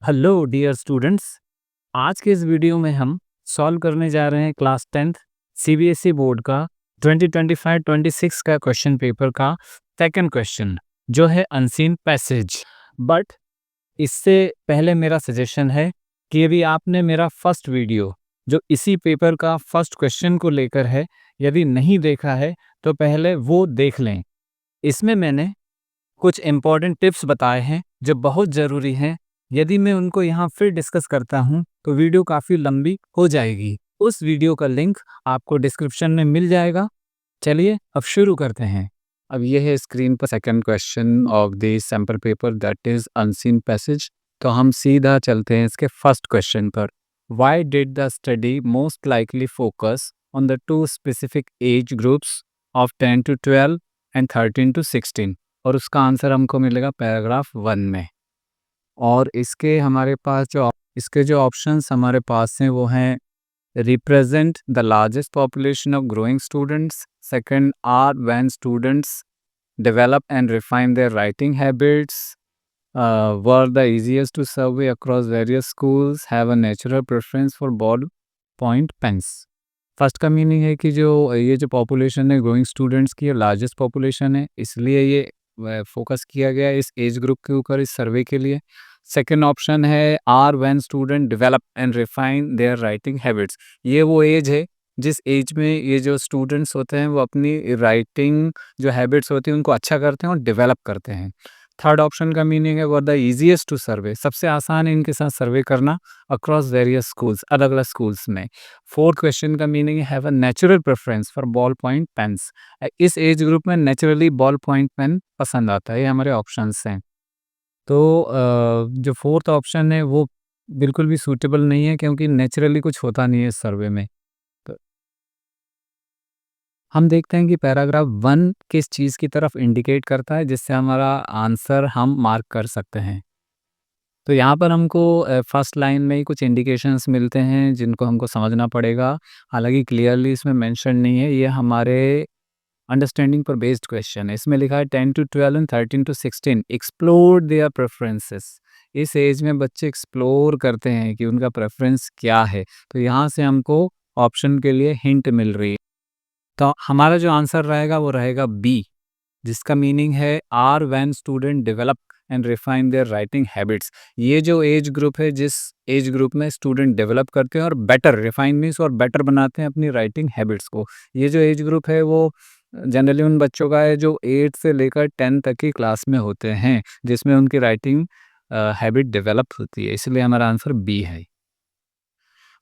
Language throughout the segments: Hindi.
Hello dear students. आज के इस वीडियो में हम सॉल्व करने जा रहे हैं क्लास 10th सीबीएसई बोर्ड का 2025-26 का क्वेश्चन पेपर का सेकंड क्वेश्चन जो है अनसीन पैसेज। बट इससे पहले मेरा सजेशन है कि यदि आपने मेरा फर्स्ट वीडियो जो इसी पेपर का फर्स्ट क्वेश्चन को लेकर है यदि नहीं देखा है तो पहले वो देख लें। इसमें मैंने कुछ इम्पॉर्टेंट टिप्स बताए हैं जो बहुत ज़रूरी हैं। यदि मैं उनको यहाँ फिर डिस्कस करता हूँ तो वीडियो काफ़ी लंबी हो जाएगी। उस वीडियो का लिंक आपको डिस्क्रिप्शन में मिल जाएगा। चलिए अब शुरू करते हैं। अब ये है स्क्रीन पर second question of the sample paper that is unseen passage. तो हम सीधा चलते हैं इसके फर्स्ट क्वेश्चन पर। Why did the study most likely focus on the two specific age groups of 10 to 12 and 13 to 16? और उसका आंसर हमको मिलेगा पैराग्राफ 1 में। और इसके जो ऑप्शंस हमारे पास हैं वो हैं represent the largest population of growing students, second are when students develop and refine their writing habits, were the easiest to survey across various schools, have a natural preference for ball point pens। First का मीनिंग है कि ये जो पॉपुलेशन है ग्रोइंग स्टूडेंट्स की लार्जेस्ट पॉपुलेशन है, इसलिए ये फोकस किया गया है इस एज ग्रुप के ऊपर इस सर्वे के लिए। सेकेंड ऑप्शन है are when student develop and refine their writing habits. ये वो एज है जिस एज में ये जो स्टूडेंट्स होते हैं वो अपनी राइटिंग जो हैबिट्स होती हैं उनको अच्छा करते हैं और डेवलप करते हैं। थर्ड ऑप्शन का मीनिंग है वर द ईजीएस्ट टू सर्वे, सबसे आसान है इनके साथ सर्वे करना अक्रॉस वेरियस स्कूल्स, अलग अलग स्कूल्स में। फोर्थ क्वेश्चन का मीनिंग है have a natural preference for ball point pens, इस एज ग्रुप में नेचुरली बॉल पॉइंट पेन पसंद आता है। ये हमारे ऑप्शंस हैं। तो जो फोर्थ ऑप्शन है वो बिल्कुल भी सूटेबल नहीं है क्योंकि नेचुरली कुछ होता नहीं है इस सर्वे में। तो हम देखते हैं कि पैराग्राफ 1 किस चीज़ की तरफ इंडिकेट करता है जिससे हमारा आंसर हम मार्क कर सकते हैं। तो यहाँ पर हमको फर्स्ट लाइन में ही कुछ इंडिकेशंस मिलते हैं जिनको हमको समझना पड़ेगा। हालांकि क्लियरली इसमें मेंशन नहीं है, ये हमारे अंडरस्टैंडिंग पर बेस्ड क्वेश्चन है। इसमें लिखा है 10 to 12 and 13 to 16 explore their preferences. इस एज में बच्चे एक्सप्लोर करते हैं कि उनका प्रेफरेंस क्या है। तो यहाँ से हमको ऑप्शन के लिए हिंट मिल रही है। तो हमारा जो आंसर रहेगा वो रहेगा बी, जिसका मीनिंग है are when student develop and refine their writing habits. ये जो एज ग्रुप है जिस एज ग्रुप में स्टूडेंट डेवलप करते हैं और बेटर रिफाइन मीन्स और बेटर बनाते हैं अपनी राइटिंग हैबिट्स को। ये जो एज ग्रुप है वो जनरली उन बच्चों का है जो 8 से लेकर 10 तक की क्लास में होते हैं जिसमें उनकी राइटिंग हैबिट डेवलप होती है, इसलिए हमारा आंसर बी है।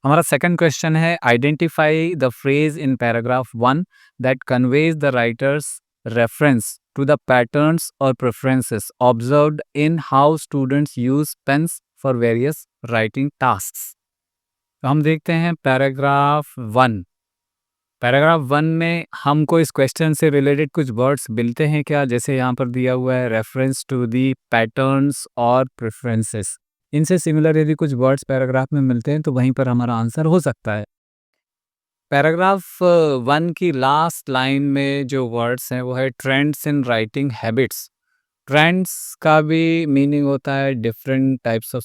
हमारा सेकंड क्वेश्चन है identify the phrase in paragraph 1 that conveys the writer's reference to the patterns और preferences observed in how students use pens for various writing tasks. तो हम देखते हैं पैराग्राफ 1। पैराग्राफ 1 में हमको इस क्वेश्चन से रिलेटेड कुछ वर्ड्स मिलते हैं क्या? जैसे यहाँ पर दिया हुआ है रेफरेंस टू दी पैटर्न्स और प्रेफरेंसेस। इनसे सिमिलर यदि कुछ वर्ड्स पैराग्राफ में मिलते हैं तो वहीं पर हमारा आंसर हो सकता है। पैराग्राफ 1 की लास्ट लाइन में जो वर्ड्स हैं वो है trends in writing habits. Trends का भी मीनिंग होता है डिफरेंट टाइप्स ऑफ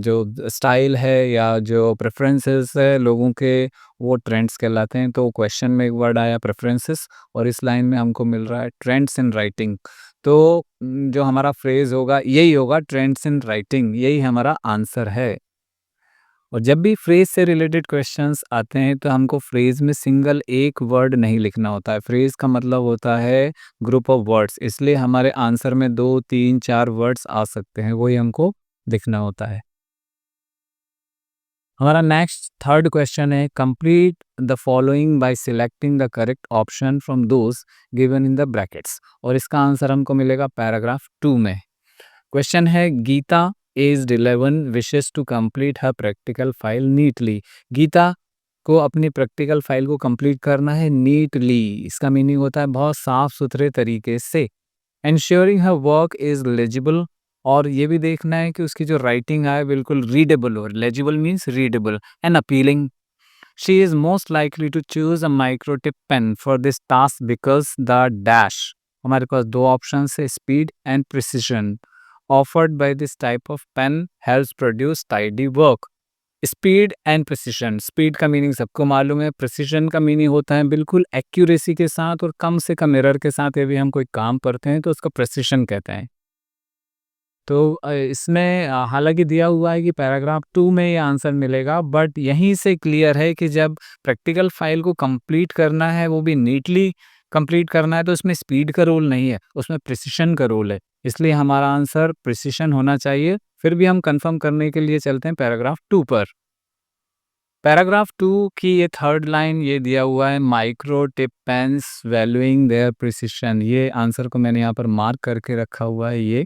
जो स्टाइल है या जो प्रेफरेंसेस है लोगों के, वो ट्रेंड्स कहलाते हैं। तो क्वेश्चन में एक वर्ड आया प्रेफरेंसेस और इस लाइन में हमको मिल रहा है ट्रेंड्स इन राइटिंग। तो जो हमारा फ्रेज होगा यही होगा ट्रेंड्स इन राइटिंग, यही हमारा आंसर है। और जब भी फ्रेज से रिलेटेड क्वेश्चंस आते हैं तो हमको फ्रेज में सिंगल एक वर्ड नहीं लिखना होता है। फ्रेज का मतलब होता है ग्रुप ऑफ वर्ड्स, इसलिए हमारे आंसर में 2, 3, 4 वर्ड्स आ सकते हैं, वही हमको लिखना होता है। हमारा नेक्स्ट थर्ड क्वेश्चन है complete the following bye selecting the correct option from those given in the brackets. और इसका आंसर हमको मिलेगा पैराग्राफ 2 में। क्वेश्चन है Gita age 11 wishes to complete her practical file neatly. Gita को अपनी प्रैक्टिकल फाइल को कंप्लीट करना है नीटली। इसका मीनिंग होता है बहुत साफ सुथरे तरीके से। Ensuring her work is legible, और ये भी देखना है कि उसकी जो राइटिंग है बिल्कुल रीडेबल हो। Legible means readable and appealing. She is most likely to choose a microtip pen for this task because the dash. हमारे पास दो ऑप्शन है speed and precision. offered by this type of pen helps produce tidy work. Speed and precision, speed का मीनिंग सबको मालूम है, प्रिसिशन का मीनिंग होता है बिल्कुल एक्यूरेसी के साथ और कम से कम एरर के साथ यदि हम कोई काम करते हैं तो उसको प्रिसिशन कहते हैं। तो इसमें हालांकि दिया हुआ है कि पैराग्राफ 2 में ये आंसर मिलेगा, बट यहीं से क्लियर है कि जब प्रैक्टिकल फाइल को कंप्लीट करना है, वो भी नीटली कंप्लीट करना है, तो उसमें स्पीड का रोल नहीं है, उसमें प्रिसिशन का रोल है। इसलिए हमारा आंसर प्रिसिशन होना चाहिए। फिर भी हम कंफर्म करने के लिए चलते हैं पैराग्राफ 2 पर। पैराग्राफ 2 की ये थर्ड लाइन ये दिया हुआ है, micro tip pens valuing their precision. ये आंसर को मैंने यहाँ पर मार्क करके रखा हुआ है ये।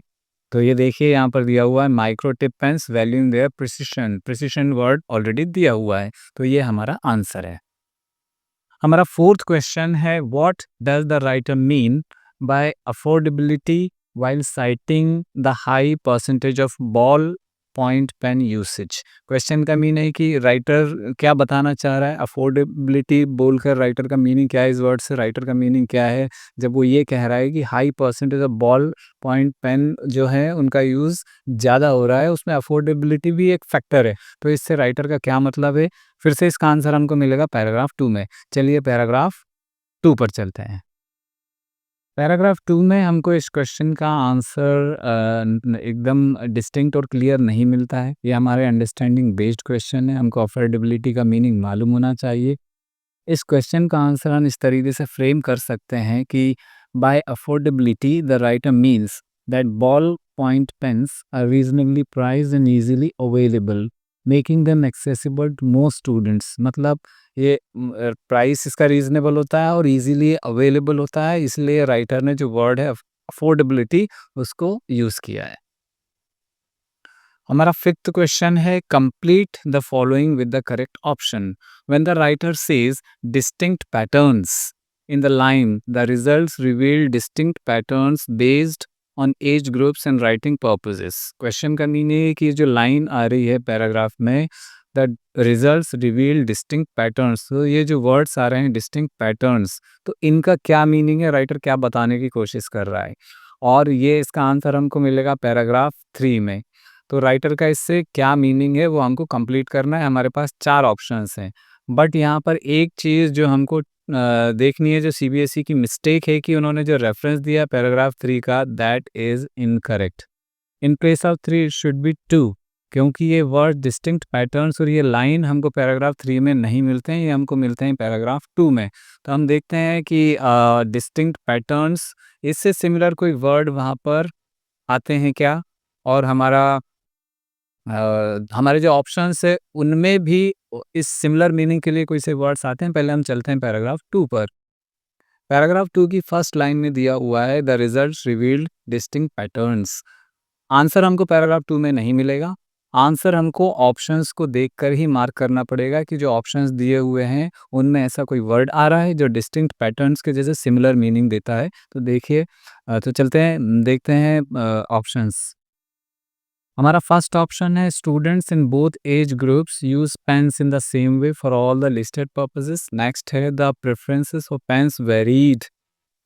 तो ये देखिए यहाँ पर दिया हुआ है micro tip pens valuing their precision, precision word already दिया हुआ है, तो ये हमारा आंसर है। हमारा फोर्थ क्वेश्चन है, what does the writer mean by affordability while citing the high percentage of ball point pen usage। Question का मीन है कि राइटर क्या बताना चाह रहा है, अफोर्डेबिलिटी बोलकर राइटर का मीनिंग क्या है, इस वर्ड से राइटर का मीनिंग क्या है जब वो ये कह रहा है कि high percentage of ball point pen जो है उनका यूज़ ज़्यादा हो रहा है, उसमें अफोर्डेबिलिटी भी एक फैक्टर है। तो इससे राइटर का क्या मतलब है, फिर से इसका आंसर हमको मिलेगा पैराग्राफ 2 में। चलिए पैराग्राफ 2 पर चलते हैं। पैराग्राफ 2 में हमको इस क्वेश्चन का आंसर एकदम डिस्टिंक्ट और क्लियर नहीं मिलता है। ये हमारे अंडरस्टैंडिंग बेस्ड क्वेश्चन है, हमको अफोर्डेबिलिटी का मीनिंग मालूम होना चाहिए। इस क्वेश्चन का आंसर हम इस तरीके से फ्रेम कर सकते हैं कि by affordability the writer means that ball point pens are reasonably priced and easily available making them accessible to most students. मतलब ये प्राइस इसका रीजनेबल होता है और इजीली अवेलेबल होता है, इसलिए राइटर ने जो वर्ड है अफोर्डेबिलिटी उसको यूज़ किया है। हमारा फिफ्थ क्वेश्चन है, complete the following with the correct option. When the writer says distinct patterns in the line, the results reveal distinct patterns based on age groups and writing purposes. Question का मीनिंग है कि जो लाइन आ रही है पैराग्राफ में, the results reveal distinct patterns, तो ये जो वर्ड्स आ रहे हैं डिस्टिंक्ट पैटर्न्स, तो इनका क्या मीनिंग है, राइटर क्या बताने की कोशिश कर रहा है, और ये इसका आंसर हमको मिलेगा पैराग्राफ 3 में। तो राइटर का इससे क्या मीनिंग है वो हमको कंप्लीट करना है। हमारे पास 4 ऑप्शंस हैं, बट यहाँ पर एक चीज़ जो हमको देखनी है, जो सीबीएसई की मिस्टेक है कि उन्होंने जो रेफरेंस दिया पैराग्राफ 3 का, that is incorrect. In place of 3 it should be 2, क्योंकि ये वर्ड डिस्टिंक्ट पैटर्न्स और ये लाइन हमको पैराग्राफ 3 में नहीं मिलते हैं, ये हमको मिलते हैं पैराग्राफ 2 में। तो हम देखते हैं कि डिस्टिंक्ट पैटर्न्स, इससे सिमिलर कोई वर्ड वहाँ पर आते हैं क्या, और हमारे जो ऑप्शंस है उनमें भी इस सिमिलर मीनिंग के लिए कोई से वर्ड्स आते हैं। पहले हम चलते हैं पैराग्राफ 2 पर। पैराग्राफ 2 की फर्स्ट लाइन में दिया हुआ है, the results revealed distinct patterns. Answer हमको पैराग्राफ 2 में नहीं मिलेगा। आंसर हमको ऑप्शंस को देखकर ही मार्क करना पड़ेगा कि जो ऑप्शंस दिए हुए हैं उनमें ऐसा कोई वर्ड आ रहा है जो डिस्टिंक्ट पैटर्न्स के जैसे सिमिलर मीनिंग देता है। तो देखिए, तो चलते हैं देखते हैं ऑप्शंस। हमारा फर्स्ट ऑप्शन है, students in both age groups use pens in the same way for all the listed purposes. Next है, the preferences of pens varied.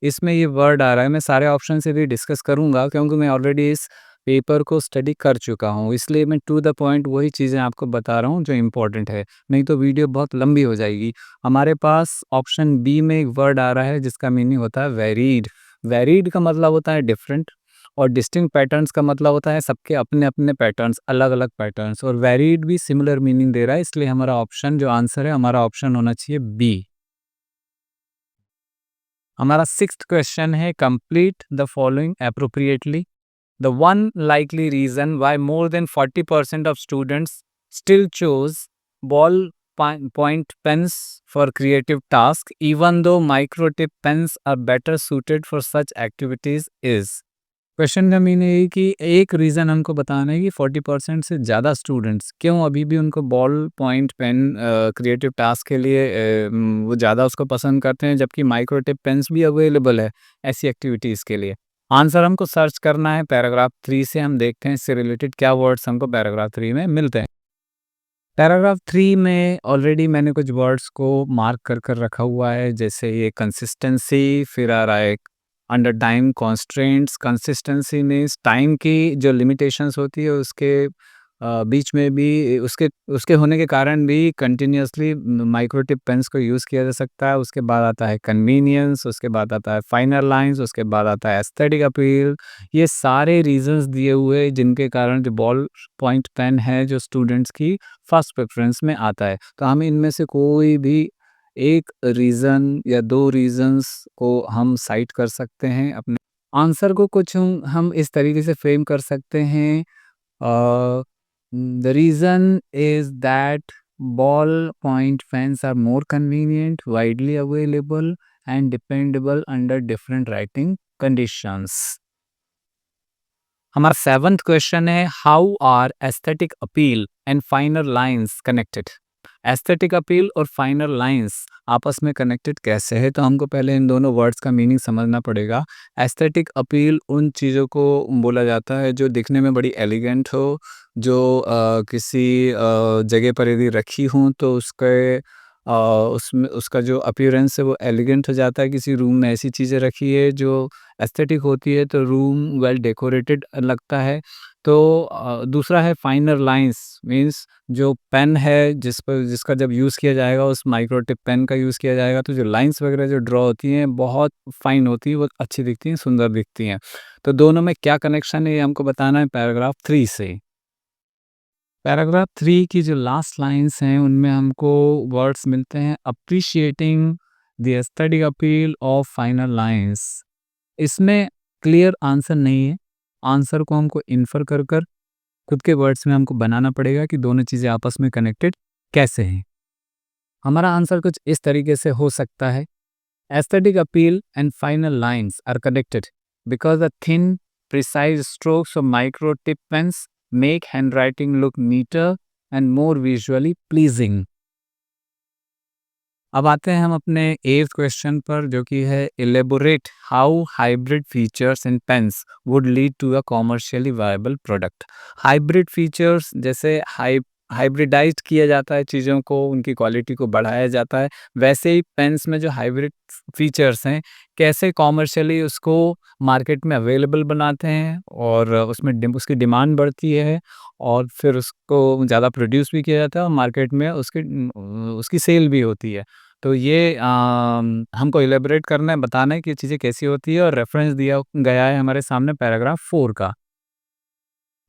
इसमें ये वर्ड आ रहा है, मैं सारे ऑप्शन से भी डिस्कस करूंगा क्योंकि मैं ऑलरेडी इस पेपर को स्टडी कर चुका हूँ, इसलिए मैं टू द पॉइंट वही चीज़ें आपको बता रहा हूँ जो इम्पोर्टेंट है, नहीं तो वीडियो बहुत लंबी हो जाएगी। हमारे पास ऑप्शन बी में एक वर्ड आ रहा है जिसका मीनिंग होता है वेरीड। वेरीड का मतलब होता है डिफरेंट, और डिस्टिंक्ट पैटर्न्स का मतलब होता है सबके अपने अपने पैटर्न्स, अलग अलग पैटर्न्स, और वेरीड भी सिमिलर मीनिंग दे रहा है, इसलिए हमारा ऑप्शन जो आंसर है हमारा ऑप्शन होना चाहिए बी। हमारा सिक्स्थ क्वेश्चन है, complete the following appropriately. The one likely reason why more than 40% of students still chose ball point pens for creative tasks even though microtip pens are better suited for such activities is। Question का मीन है कि एक रीज़न हमको बताना है कि 40% से ज़्यादा स्टूडेंट्स क्यों अभी भी उनको ball point pen creative task के लिए वो ज़्यादा उसको पसंद करते हैं, जबकि माइक्रोटिप पेन्स भी अवेलेबल है ऐसी एक्टिविटीज़ के लिए। आंसर हमको सर्च करना है पैराग्राफ 3 से, हम देखते हैं इससे रिलेटेड क्या वर्ड्स हमको पैराग्राफ 3 में मिलते हैं। पैराग्राफ 3 में ऑलरेडी मैंने कुछ वर्ड्स को मार्क कर रखा हुआ है, जैसे ये कंसिस्टेंसी, फिर आ रहा है under time constraints, consistency means time की जो लिमिटेशंस होती है उसके बीच में भी उसके उसके होने के कारण भी कंटिन्यूअसली माइक्रोटिप पेन्स को यूज़ किया जा सकता है। उसके बाद आता है कन्वीनियंस, उसके बाद आता है फाइनर लाइन्स, उसके बाद आता है एस्थेटिक अपील। ये सारे रीज़न्स दिए हुए जिनके कारण जो बॉल पॉइंट पेन है जो स्टूडेंट्स की फर्स्ट प्रेफ़रेंस में आता है। तो हम इनमें से कोई भी एक रीज़न या 2 रीज़न्स को हम साइट कर सकते हैं अपने आंसर को कुछ हम इस तरीके से फ्रेम कर सकते हैं the reason is that ballpoint pens are more convenient, widely available, and dependable under different writing conditions. हमारा 7th क्वेश्चन है how are aesthetic appeal and finer lines connected. Aesthetic appeal और फाइनर लाइंस आपस में कनेक्टेड कैसे है, तो हमको पहले इन दोनों वर्ड्स का मीनिंग समझना पड़ेगा। एस्थेटिक अपील उन चीज़ों को बोला जाता है जो दिखने में बड़ी एलिगेंट हो, जो किसी जगह पर यदि रखी हों तो उसमें उसका जो अपीयरेंस है वो एलिगेंट हो जाता है। किसी रूम में ऐसी चीज़ें रखी है जो एस्थेटिक होती है तो रूम वेल डेकोरेटेड लगता है। तो दूसरा है फाइनर लाइंस मीन्स जो पेन है जिसका जब यूज़ किया जाएगा उस माइक्रोटिप पेन का यूज़ किया जाएगा तो जो लाइंस वगैरह जो ड्रॉ होती हैं बहुत फाइन होती हैं, वो अच्छी दिखती हैं, सुंदर दिखती हैं। तो दोनों में क्या कनेक्शन है ये हमको बताना है पैराग्राफ 3 से। पैराग्राफ 3 की जो लास्ट लाइन्स हैं उनमें हमको वर्ड्स मिलते हैं appreciating the aesthetic appeal of final lines. इसमें क्लियर आंसर नहीं है। आंसर को हमको इन्फर कर कर खुद के वर्ड्स में हमको बनाना पड़ेगा कि दोनों चीज़ें आपस में कनेक्टेड कैसे हैं। हमारा आंसर कुछ इस तरीके से हो सकता है aesthetic appeal and final lines are connected because the thin, precise strokes of micro tip pens make handwriting look neater and more visually pleasing. अब आते हैं हम अपने 8th क्वेश्चन पर जो कि है elaborate how hybrid features in pens would lead to a commercially viable product. Hybrid features जैसे हाइब्रिडाइज्ड किया जाता है चीज़ों को, उनकी क्वालिटी को बढ़ाया जाता है, वैसे ही पेन्स में जो हाइब्रिड फीचर्स हैं, कैसे कॉमर्शियली उसको मार्केट में अवेलेबल बनाते हैं और उसमें उसकी डिमांड बढ़ती है और फिर उसको ज़्यादा प्रोड्यूस भी किया जाता है और मार्केट में उसकी सेल भी होती है। तो ये हमको इलैबोरेट करना है, बताना है कि ये चीज़ें कैसी होती है और रेफ़रेंस दिया गया है हमारे सामने पैराग्राफ 4 का।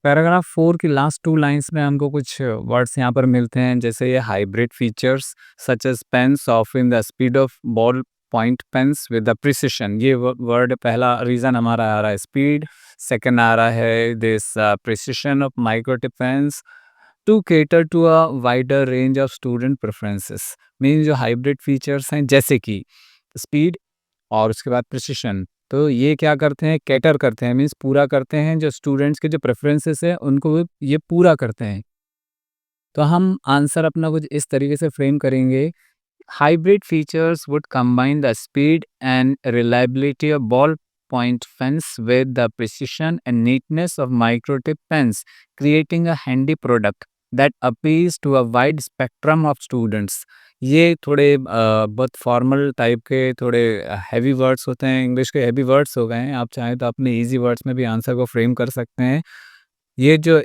पैराग्राफ 4 की लास्ट 2 लाइन्स में हमको कुछ वर्ड्स यहाँ पर मिलते हैं जैसे ये hybrid features such as pens offering the speed of ball point pens with the precision. ये वर्ड पहला रीज़न हमारा आ रहा है स्पीड, सेकंड आ रहा है this precision of microtip pens to cater to a wider range of student preferences. Mean जो हाइब्रिड फीचर्स हैं जैसे कि स्पीड और उसके बाद प्रिसिशन, तो ये क्या करते हैं कैटर करते हैं मीन्स पूरा करते हैं जो स्टूडेंट्स के जो प्रेफरेंसेस हैं उनको ये पूरा करते हैं। तो हम आंसर अपना कुछ इस तरीके से फ्रेम करेंगे hybrid features would combine the speed and reliability of ball point pens with the precision and neatness of microtip pens, creating a handy product that appeals to a wide spectrum of students. ये थोड़े बहुत फॉर्मल टाइप के थोड़े हैवी वर्ड्स होते हैं, इंग्लिश के हैवी वर्ड्स हो गए हैं। आप चाहें तो अपने इजी वर्ड्स में भी आंसर को फ्रेम कर सकते हैं। ये जो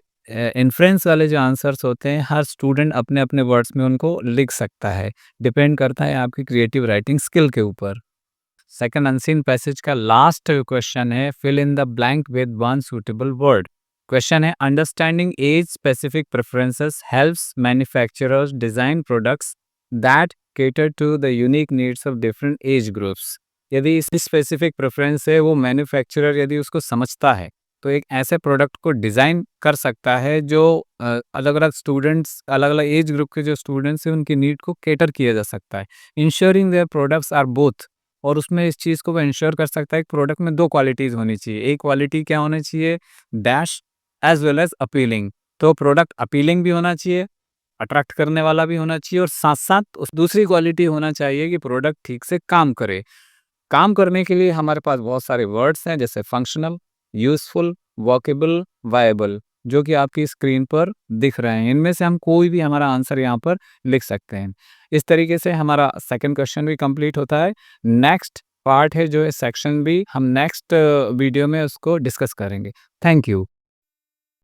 इन्फ्रेंस वाले जो आंसर्स होते हैं हर स्टूडेंट अपने अपने वर्ड्स में उनको लिख सकता है, डिपेंड करता है आपकी क्रिएटिव राइटिंग स्किल के ऊपर। सेकंड अनसीन पैसेज का लास्ट क्वेश्चन है fill in the blank with one suitable word. Question है understanding age specific preferences helps manufacturers design products that cater to the unique needs of different age groups। यदि इस स्पेसिफिक प्रेफरेंस है वो मैन्युफैक्चरर यदि उसको समझता है तो एक ऐसे प्रोडक्ट को डिज़ाइन कर सकता है जो अलग अलग स्टूडेंट्स अलग अलग एज ग्रुप के जो स्टूडेंट्स हैं उनकी नीड को केटर किया जा सकता है। Ensuring their products are both, और उसमें इस चीज़ को वो इंश्योर कर सकता है कि प्रोडक्ट में 2 क्वालिटीज़ होनी चाहिए। एक क्वालिटी क्या होनी चाहिए dash as well as appealing. तो प्रोडक्ट अपीलिंग भी होना चाहिए, अट्रैक्ट करने वाला भी होना चाहिए और साथ-साथ उस दूसरी क्वालिटी होना चाहिए कि प्रोडक्ट ठीक से काम करे। काम करने के लिए हमारे पास बहुत सारे वर्ड्स हैं जैसे फंक्शनल, यूज़फुल, वर्केबल, वायबल जो कि आपकी स्क्रीन पर दिख रहे हैं। इनमें से हम कोई भी हमारा आंसर यहाँ पर लिख सकते हैं। इस तरीके से हमारा सेकंड क्वेश्चन भी कंप्लीट होता है। नेक्स्ट पार्ट है, जो है सेक्शन भी, हम नेक्स्ट वीडियो में उसको डिस्कस करेंगे। Thank you.